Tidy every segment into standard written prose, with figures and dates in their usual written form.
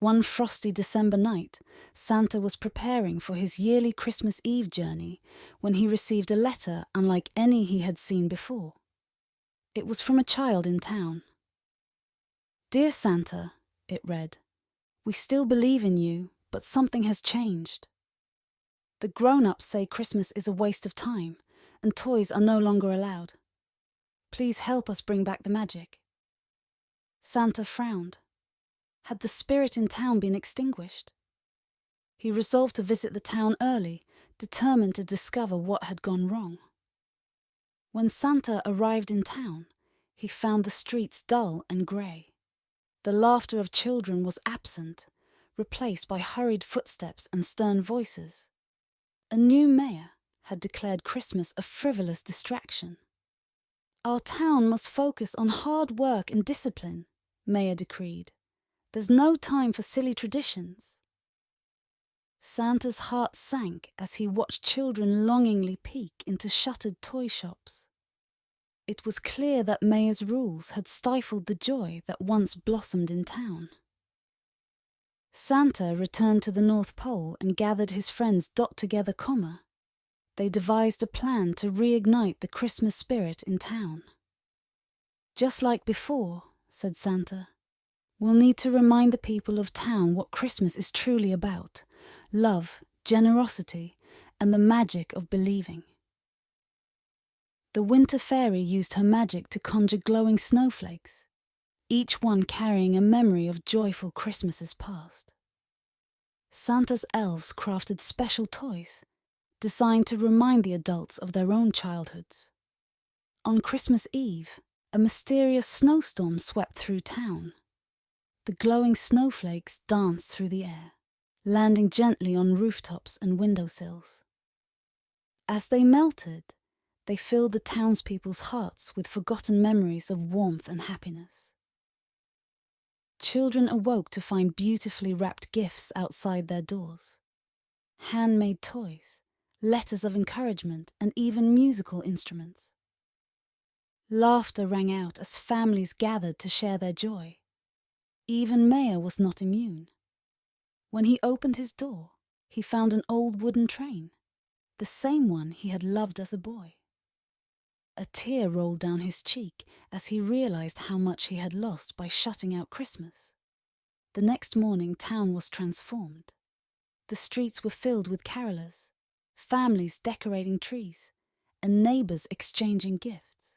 One frosty December night, Santa was preparing for his yearly Christmas Eve journey when he received a letter unlike any he had seen before. It was from a child in town. "Dear Santa," it read, "we still believe in you, but something has changed. The grown-ups say Christmas is a waste of time and toys are no longer allowed. Please help us bring back the magic." Santa frowned. Had the spirit in town been extinguished? He resolved to visit the town early, determined to discover what had gone wrong. When Santa arrived in town, he found the streets dull and grey. The laughter of children was absent, replaced by hurried footsteps and stern voices. A new mayor had declared Christmas a frivolous distraction. "Our town must focus on hard work and discipline," Mayor decreed. "There's no time for silly traditions." Santa's heart sank as he watched children longingly peek into shuttered toy shops. It was clear that Mayor's rules had stifled the joy that once blossomed in town. Santa returned to the North Pole and gathered his friends together. They devised a plan to reignite the Christmas spirit in town. "Just like before," said Santa, "we'll need to remind the people of town what Christmas is truly about: love, generosity, and the magic of believing." The winter fairy used her magic to conjure glowing snowflakes, each one carrying a memory of joyful Christmases past. Santa's elves crafted special toys, designed to remind the adults of their own childhoods. On Christmas Eve, a mysterious snowstorm swept through town. The glowing snowflakes danced through the air, landing gently on rooftops and windowsills. As they melted, they filled the townspeople's hearts with forgotten memories of warmth and happiness. Children awoke to find beautifully wrapped gifts outside their doors. Handmade toys, letters of encouragement, and even musical instruments. Laughter rang out as families gathered to share their joy. Even Mayor was not immune. When he opened his door, he found an old wooden train, the same one he had loved as a boy. A tear rolled down his cheek as he realized how much he had lost by shutting out Christmas. The next morning, town was transformed. The streets were filled with carolers, families decorating trees, and neighbors exchanging gifts.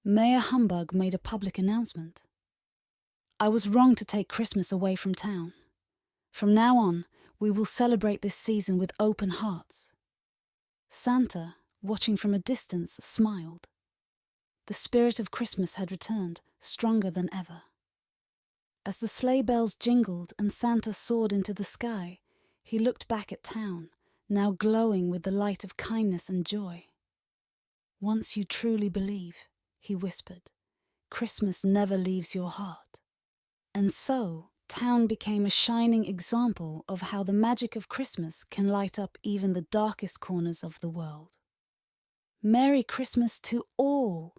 Mayor Humbug made a public announcement. "I was wrong to take Christmas away from town. From now on, we will celebrate this season with open hearts." Santa, watching from a distance, smiled. The spirit of Christmas had returned, stronger than ever. As the sleigh bells jingled and Santa soared into the sky, he looked back at town, now glowing with the light of kindness and joy. "Once you truly believe," he whispered, "Christmas never leaves your heart." And so, town became a shining example of how the magic of Christmas can light up even the darkest corners of the world. Merry Christmas to all!